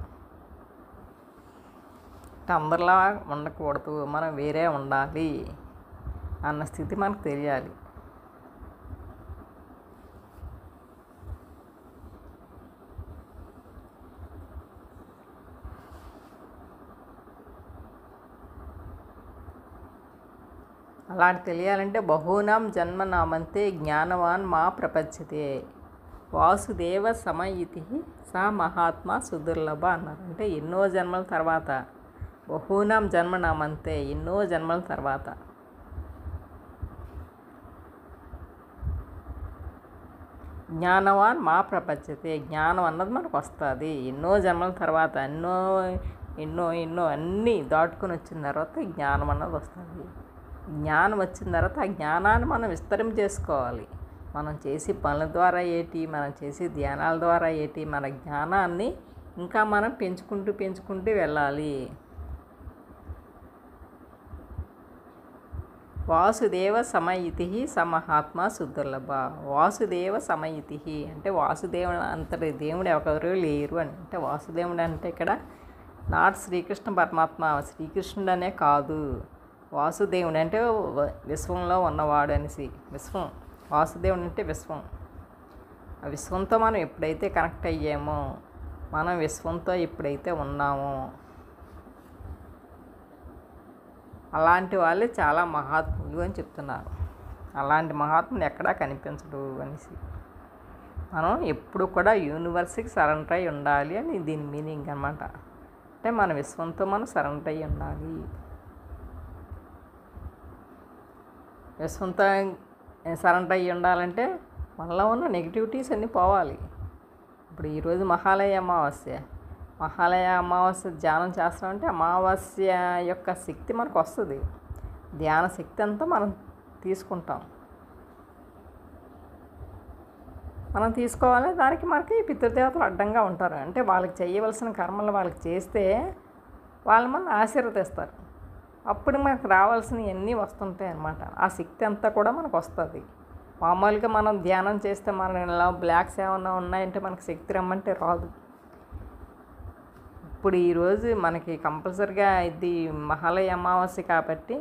అందరిలా ఉండకూడదు, మనం వేరే ఉండాలి అన్న స్థితి మనకు తెలియాలి. అలాంటి తెలియాలంటే బహూనాం జన్మనామంతే జ్ఞానవాన్ మా ప్రపంచతే వాసుదేవ సమయితి సా మహాత్మా సుదుర్లభ అన్నారు. అంటే ఎన్నో జన్మల తర్వాత, బహూనాం జన్మనామంతే ఎన్నో జన్మల తర్వాత. జ్ఞానవాన్ మా ప్రపంచతే జ్ఞానం అన్నది మనకు వస్తుంది ఎన్నో జన్మల తర్వాత. ఎన్నో అన్నీ దాటుకొని వచ్చిన తర్వాత జ్ఞానం అన్నది వస్తుంది. జ్ఞానం వచ్చిన తర్వాత ఆ జ్ఞానాన్ని మనం విస్తరించేసుకోవాలి. మనం చేసే పనుల ద్వారా ఏటి, మనం చేసే ధ్యానాల ద్వారా ఏటి, మన జ్ఞానాన్ని ఇంకా మనం పెంచుకుంటూ వెళ్ళాలి. వాసుదేవ సమయితి సమహాత్మ సుదుర్లభ. వాసుదేవ సమయితి అంటే వాసుదేవుడు అంతటి దేవుడు ఎవరు లేరు అని. అంటే వాసుదేవుడు అంటే ఇక్కడ నాట్ శ్రీకృష్ణ పరమాత్మ, శ్రీకృష్ణుడు అనే కాదు, వాసుదేవుడు అంటే విశ్వంలో ఉన్నవాడు అనేసి. విశ్వం, వాసుదేవుడు అంటే విశ్వం. ఆ విశ్వంతో మనం ఎప్పుడైతే కనెక్ట్ అయ్యామో, మనం విశ్వంతో ఎప్పుడైతే ఉన్నామో, అలాంటి వాళ్ళే చాలా మహాత్ములు అని చెప్తున్నారు. అలాంటి మహాత్ములు ఎక్కడా కనిపించడు అనేసి. మనం ఎప్పుడు కూడా యూనివర్స్కి సరెండర్ అయి ఉండాలి అని దీని మీనింగ్ అనమాట. అంటే మన విశ్వంతో మనం సరెండర్ అయి ఉండాలి. విశ్వంతో సరెండర్ అయ్యి ఉండాలంటే మనలో ఉన్న నెగిటివిటీస్ అన్నీ పోవాలి. ఇప్పుడు ఈరోజు మహాలయ అమావాస్య. మహాలయ అమావాస్య ధ్యానం చేస్తామంటే అమావాస్య యొక్క శక్తి మనకు వస్తుంది. ధ్యాన శక్తి అంతా మనం తీసుకుంటాం. మనం తీసుకోవాలి. దానికి మనకి పితృదేవతలు అడ్డంగా ఉంటారు. అంటే వాళ్ళకి చేయవలసిన కర్మలు వాళ్ళకి చేస్తే వాళ్ళు మనం ఆశీర్వదిస్తారు. అప్పుడు మనకు రావాల్సినవన్నీ వస్తుంటాయి అన్నమాట. ఆ శక్తి అంతా కూడా మనకు వస్తుంది. మామూలుగా మనం ధ్యానం చేస్తే మన బ్లాక్స్ ఏమన్నా ఉన్నాయంటే మనకు శక్తి రమ్మంటే రాదు. ఇప్పుడు ఈరోజు మనకి కంపల్సరిగా ఇది మహాలయ అమావాస్య కాబట్టి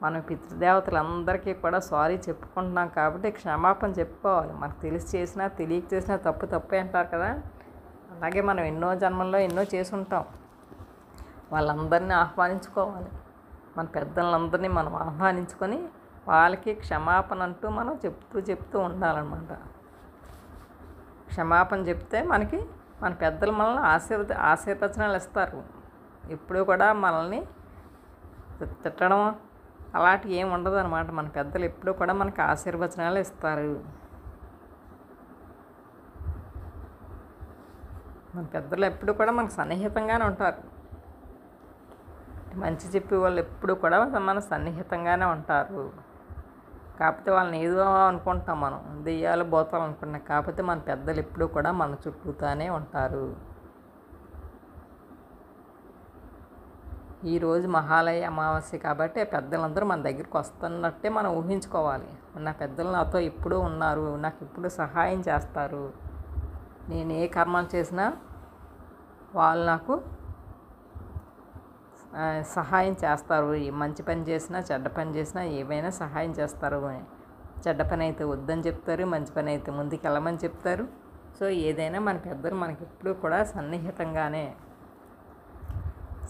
మనం పితృదేవతలందరికీ కూడా సారీ చెప్పుకుంటున్నాం కాబట్టి క్షమాపణ చెప్పుకోవాలి. మనకు తెలిసి చేసినా తెలియక చేసినా తప్పే అంటారు కదా. అలాగే మనం ఎన్నో జన్మల్లో ఎన్నో చేసి ఉంటాం. వాళ్ళందరినీ ఆహ్వానించుకోవాలి. మన పెద్దలందరినీ మనం ఆహ్వానించుకొని వాళ్ళకి క్షమాపణ అంటూ మనం చెప్తూ ఉండాలన్నమాట. క్షమాపణ చెప్తే మనకి మన పెద్దలు మనల్ని ఆశీర్వచనాలు ఇస్తారు. ఎప్పుడూ కూడా మనల్ని తిట్టడం అలాంటివి ఏమి ఉండదు అనమాట. మన పెద్దలు ఎప్పుడూ కూడా మనకు ఆశీర్వచనాలు ఇస్తారు. మన పెద్దలు ఎప్పుడు కూడా మనకు సన్నిహితంగానే ఉంటారు. మంచి చెప్పే వాళ్ళు ఎప్పుడు కూడా మన సన్నిహితంగానే ఉంటారు. కాకపోతే వాళ్ళని ఏదో అనుకుంటాం, మనం దెయ్యాలు భూతాలు అనుకుంటాం. కాకపోతే మన పెద్దలు ఎప్పుడూ కూడా మన చుట్టూతానే ఉంటారు. ఈరోజు మహాలయ అమావాస్య కాబట్టి పెద్దలందరూ మన దగ్గరికి వస్తున్నట్టే మనం ఊహించుకోవాలి. నా పెద్దలు నాతో ఎప్పుడూ ఉన్నారు, నాకు ఎప్పుడు సహాయం చేస్తారు. నేను ఏ కర్మలు చేసినా వాళ్ళు నాకు సహాయం చేస్తారు. మంచి పని చేసినా చెడ్డ పని చేసినా ఏవైనా సహాయం చేస్తారు. చెడ్డ పని అయితే వద్దని చెప్తారు, మంచి పని అయితే ముందుకు వెళ్ళమని చెప్తారు. సో ఏదైనా మన పెద్దలు మనకి ఎప్పుడూ కూడా సన్నిహితంగానే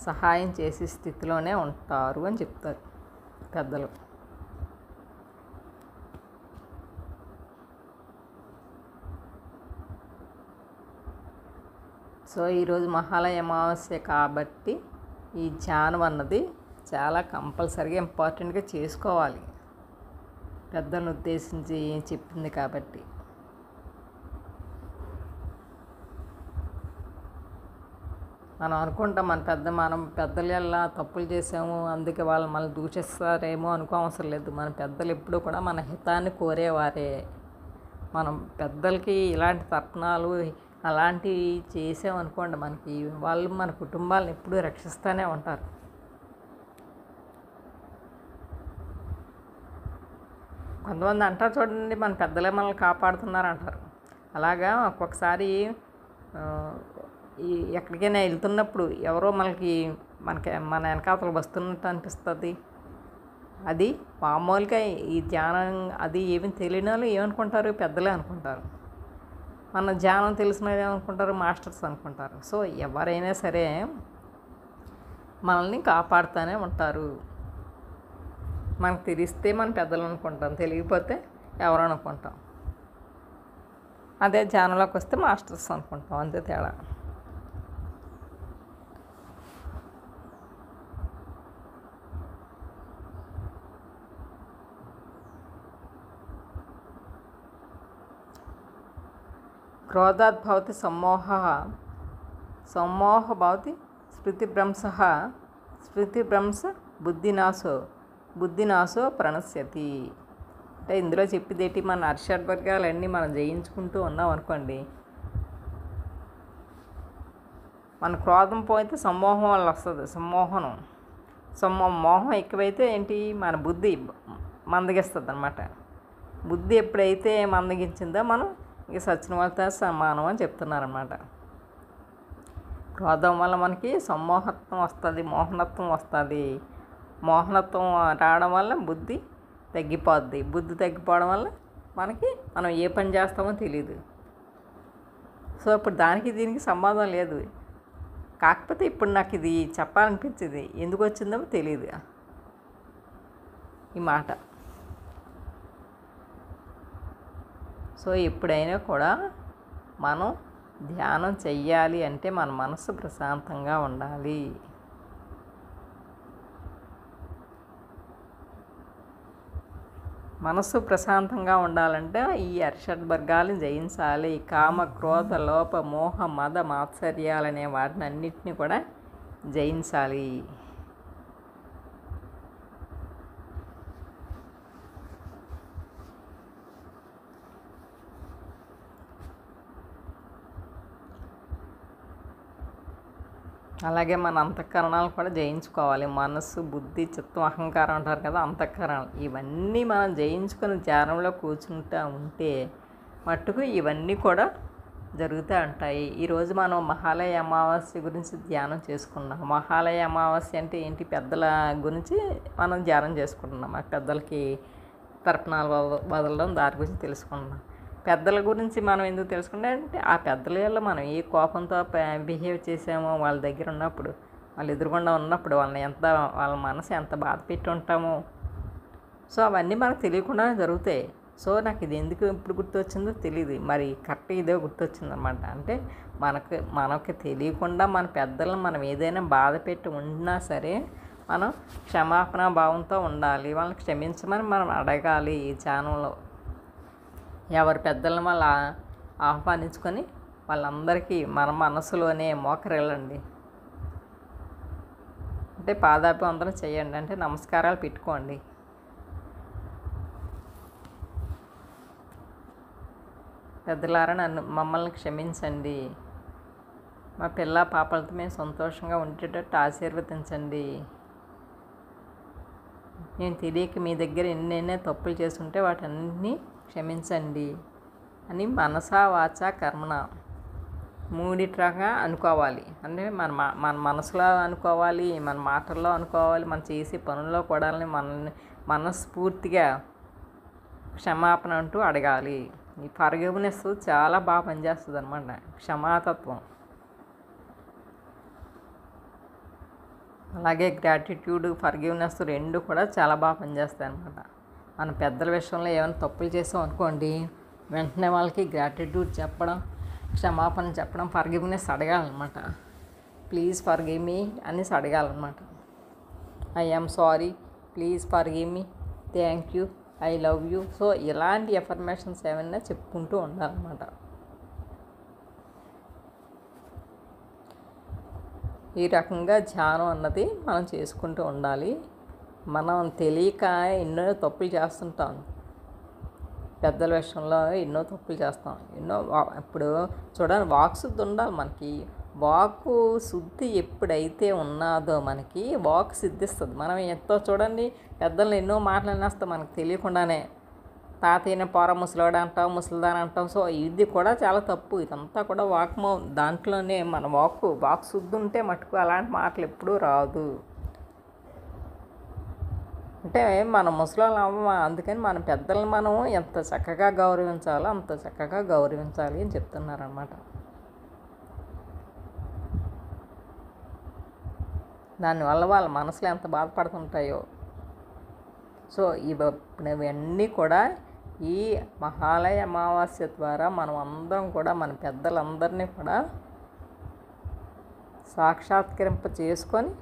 సహాయం చేసే స్థితిలోనే ఉంటారు అని చెప్తారు పెద్దలు. సో ఈరోజు మహాలయ అమావాస్య కాబట్టి ఈ ధ్యానం అన్నది చాలా కంపల్సరీగా ఇంపార్టెంట్గా చేసుకోవాలి. పెద్దలను ఉద్దేశించి చెప్పింది కాబట్టి. మనం అనుకుంటాం మనం పెద్దలు ఎలా తప్పులు చేసాము అందుకే వాళ్ళు మనల్ని దూషిస్తారేమో అవసరం లేదు. మన పెద్దలు ఎప్పుడూ కూడా మన హితాన్ని కోరేవారే. మనం పెద్దలకి ఇలాంటి తర్పణాలు అలాంటివి చేసామనుకోండి, మనకి వాళ్ళు మన కుటుంబాలను ఎప్పుడూ రక్షిస్తూనే ఉంటారు. కొంతమంది అంటారు చూడండి, మన పెద్దలే మనల్ని కాపాడుతున్నారు అంటారు. అలాగా ఒక్కొక్కసారి ఎక్కడికైనా వెళ్తున్నప్పుడు ఎవరో మన వెనకాతలు వస్తున్నట్టు అనిపిస్తుంది. అది మామూలుగా ఈ ధ్యానం అది ఏమి తెలియని వాళ్ళు ఏమనుకుంటారు, పెద్దలే అనుకుంటారు. మన ధ్యానం తెలిసిన ఏమనుకుంటారు, మాస్టర్స్ అనుకుంటారు. సో ఎవరైనా సరే మనల్ని కాపాడుతూనే ఉంటారు. మనకు తెలిస్తే మన పెద్దలు అనుకుంటాం, తెలియకపోతే ఎవరు అనుకుంటాం. అదే ధ్యానంలోకి వస్తే మాస్టర్స్ అనుకుంటాం, అంతే తేడా. క్రోధాత్ భవతి సమ్మోహ భవతి స్మృతిభ్రంశ బుద్ధినాశో ప్రణశ్యతి. అంటే ఇందులో చెప్పేదేంటి, మన అర్షడ్వర్గాలన్నీ మనం జయించుకుంటూ ఉన్నాం అనుకోండి, మన క్రోధం పోతే సమ్మోహం వల్ల వస్తుంది. మోహం ఎక్కువైతే ఏంటి, మన బుద్ధి మందగిస్తుంది అన్నమాట. బుద్ధి ఎప్పుడైతే మందగించిందో మనం ఇక సచిన వాళ్ళతో సమానం అని చెప్తున్నారన్నమాట. క్రోధం వల్ల మనకి సమ్మోహత్వం వస్తుంది, మోహనత్వం వస్తుంది. మోహనత్వం రావడం వల్ల బుద్ధి తగ్గిపోద్ది. బుద్ధి తగ్గిపోవడం వల్ల మనం ఏ పని చేస్తామో తెలియదు. సో ఇప్పుడు దానికి దీనికి సంబంధం లేదు. కాకపోతే ఇప్పుడు నాకు ఇది చెప్పాలనిపించింది, ఎందుకు వచ్చిందో తెలియదు ఈ మాట. సో ఎప్పుడైనా కూడా మనం ధ్యానం చెయ్యాలి అంటే మన మనసు ప్రశాంతంగా ఉండాలి. మనసు ప్రశాంతంగా ఉండాలంటే ఈ అరిషడ్వర్గాలను జయించాలి. కామ, క్రోధ, లోప, మోహ, మద, మాత్సర్యాలనే వాటిని అన్నిటినీ కూడా జయించాలి. అలాగే మన అంతఃకరణాలు కూడా జయించుకోవాలి. మనస్సు, బుద్ధి, చిత్తం, అహంకారం అంటారు కదా, అంతఃకరణాలు. ఇవన్నీ మనం జయించుకొని ధ్యానంలో కూర్చుంటూ ఉంటే మట్టుకు ఇవన్నీ కూడా జరుగుతూ ఉంటాయి. ఈరోజు మనం మహాలయ అమావాస్య గురించి ధ్యానం చేసుకున్నాం. మహాలయ అమావాస్య అంటే ఏంటి? పెద్దల గురించి మనం ధ్యానం చేసుకుంటున్నాం. ఆ పెద్దలకి తర్పణాలు వదలడం దాని గురించి తెలుసుకున్నాం. పెద్దల గురించి మనం ఎందుకు తెలుసుకుంటే అంటే ఆ పెద్దల వల్ల మనం ఏ కోపంతో బిహేవ్ చేసామో వాళ్ళ దగ్గర ఉన్నప్పుడు, వాళ్ళు ఎదురుగుండా ఉన్నప్పుడు వాళ్ళ మనసు ఎంత బాధ పెట్టి ఉంటామో, సో అవన్నీ మనకు తెలియకుండానే జరుగుతాయి. సో నాకు ఇది ఎందుకు ఇప్పుడు గుర్తొచ్చిందో తెలియదు, మరి కరెక్ట్ ఇదే గుర్తొచ్చిందనమాట. అంటే మనకి తెలియకుండా మన పెద్దలను మనం ఏదైనా బాధ పెట్టి ఉన్నా సరే మనం క్షమాపణ భావంతో ఉండాలి. వాళ్ళని క్షమించమని మనం అడగాలి. ఈ ఛానల్లో ఎవరి పెద్దలను వాళ్ళ ఆహ్వానించుకొని వాళ్ళందరికీ మన మనసులోనే మోకరిల్లండి. అంటే పాదాభివందనం చేయండి, అంటే నమస్కారాలు పెట్టుకోండి. పెద్దలారా మమ్మల్ని క్షమించండి, మా పిల్ల పాపలతో మేము సంతోషంగా ఉండేటట్టు ఆశీర్వదించండి. నేను తెలియక మీ దగ్గర ఎన్నెన్నో తప్పులు చేసుంటే వాటన్నిటినీ క్షమించండి అని మనసా, వాచ, కర్మణ మూడిట్రాగా అనుకోవాలి. అంటే మన మనసులో అనుకోవాలి, మన మాటల్లో అనుకోవాలి, మనం చేసే పనుల్లో కూడా మనస్ఫూర్తిగా క్షమాపణ అంటూ అడగాలి. ఈ ఫర్గివ్నెస్ చాలా బాగా పనిచేస్తుంది అనమాట. క్షమాతత్వం, అలాగే గ్రాటిట్యూడ్, ఫర్గివ్నెస్ రెండు కూడా చాలా బాగా పనిచేస్తాయి అనమాట. మన పెద్దల విషయంలో ఏమైనా తప్పులు చేసాం అనుకోండి, వెంటనే వాళ్ళకి గ్రాటిట్యూడ్ చెప్పడం, క్షమాపణ చెప్పడం, ఫర్గివ్నెస్ అడగాలన్నమాట. ప్లీజ్ ఫర్గివ్ మీ అనేసి అడగాలన్నమాట. I am sorry, please forgive me, thank you, I love you. So ఇలాంటి ఎఫర్మేషన్స్ ఏమైనా చెప్పుకుంటూ ఉండాలన్నమాట. ఈ రకంగా ధ్యానం అన్నది మనం చేసుకుంటూ ఉండాలి. మనం తెలియక ఎన్నో తప్పులు చేస్తుంటాం. పెద్దల విషయంలో ఎన్నో తప్పులు చేస్తాం. ఇప్పుడు చూడండి, వాక్ శుద్ధి ఉండాలి మనకి. వాక్ శుద్ధి ఎప్పుడైతే ఉన్నాదో మనకి వాక్ సిద్ధిస్తుంది. మనం ఎంతో చూడండి, పెద్దలను ఎన్నో మాటలు అనేస్తాం మనకు తెలియకుండానే. తాతయ్యని పోర ముసలోడు అంటాం, ముసలిదాని అంటాం. సో ఇది కూడా చాలా తప్పు. ఇదంతా కూడా దాంట్లోనే మన వాక్ శుద్ధి ఉంటే మటుకు అలాంటి మాటలు ఎప్పుడూ రాదు. అంటే మన ముసలోళ్ళం అవ్వ, అందుకని మన పెద్దలను మనం ఎంత చక్కగా గౌరవించాలో అంత చక్కగా గౌరవించాలి అని చెప్తున్నారన్నమాట. దానివల్ల వాళ్ళ మనసులు ఎంత బాధపడుతుంటాయో. సో ఇవన్నీ కూడా ఈ మహాలయ అమావాస్య ద్వారా మనం అందరం కూడా మన పెద్దలందరినీ కూడా సాక్షాత్కరింప చేసుకొని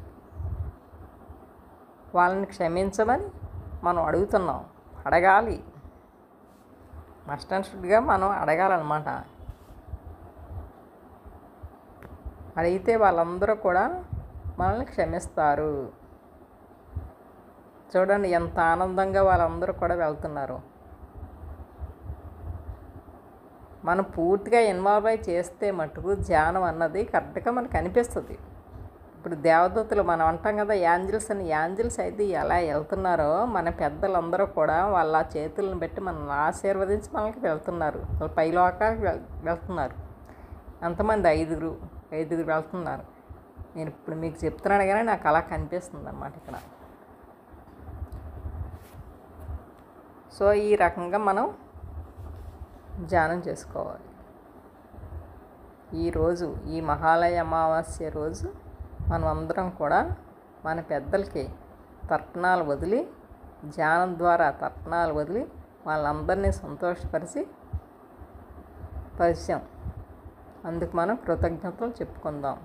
వాళ్ళని క్షమించమని మనం అడుగుతున్నాం. అడగాలి, మస్ట్ అండ్ షుడ్గా మనం అడగాలన్నమాట. అడిగితే వాళ్ళందరూ కూడా మనల్ని క్షమిస్తారు. చూడండి ఎంత ఆనందంగా వాళ్ళందరూ కూడా వెళ్తున్నారు. మనం పూర్తిగా ఇన్వాల్వ్ అయి చేస్తే మటుకు ధ్యానం అన్నది కరెక్ట్గా మనకు అనిపిస్తుంది. ఇప్పుడు దేవదూతలు మనం అంటాం కదా యాంజిల్స్ అని, యాంజిల్స్ అయితే ఎలా వెళ్తున్నారో మన పెద్దలందరూ కూడా వాళ్ళ చేతులను పెట్టి మనల్ని ఆశీర్వదించి మనకి వెళ్తున్నారు, వాళ్ళ పైలోకాలకు వెళ్తున్నారు. ఎంతమంది? ఐదుగురు వెళ్తున్నారు. నేను ఇప్పుడు మీకు చెప్తున్నాను కానీ నాకు అలా కనిపిస్తుంది అన్నమాట ఇక్కడ. సో ఈ రకంగా మనం ధ్యానం చేసుకోవాలి. ఈరోజు ఈ మహాలయ అమావాస్య రోజు మనం అందరం కూడా మన పెద్దలకి తర్పణాలు వదిలి, ధ్యానం ద్వారా తర్పణాలు వదిలి వాళ్ళందరినీ పరిచాం. అందుకు మనం కృతజ్ఞతలు చెప్పుకుందాం.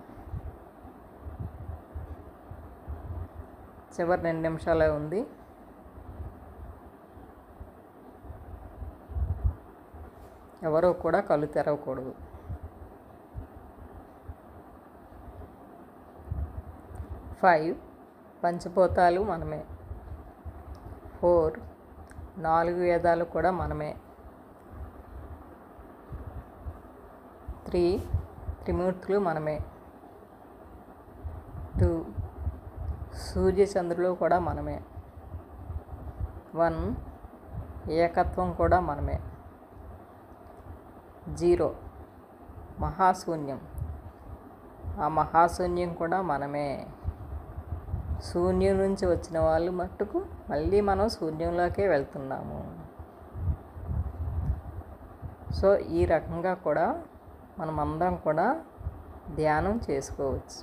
చివరి 2 నిమిషాలే ఉంది. ఎవరో కూడా కళ్ళు తెరవకూడదు. 5 పంచభూతాలు మనమే. 4 4 వేదాలు కూడా మనమే. 3 త్రిమూర్తులు మనమే. 2 సూర్యచంద్రులు కూడా మనమే. 1 ఏకత్వం కూడా మనమే. 0 మహాశూన్యం, ఆ మహాశూన్యం కూడా మనమే. శూన్యం నుంచి వచ్చిన వాళ్ళు మట్టుకు మళ్ళీ మనం శూన్యంలోకే వెళ్తున్నాము. సో ఈ రకంగా కూడా మనమందరం కూడా ధ్యానం చేసుకోవచ్చు.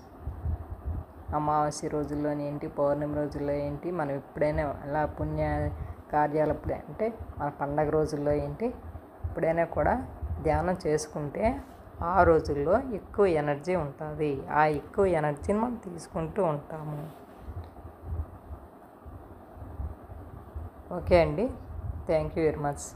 అమావాస్య రోజుల్లోని ఏంటి, పౌర్ణమి రోజుల్లో ఏంటి, మనం ఎప్పుడైనా ఇలా పుణ్య కార్యాలు అంటే మన పండగ రోజుల్లో ఏంటి, ఎప్పుడైనా కూడా ధ్యానం చేసుకుంటే ఆ రోజుల్లో ఎక్కువ ఎనర్జీ ఉంటుంది. ఆ ఎక్కువ ఎనర్జీని మనం తీసుకుంటూ ఉంటాము. ఓకే అండి, థ్యాంక్ యూ వెరీ మచ్.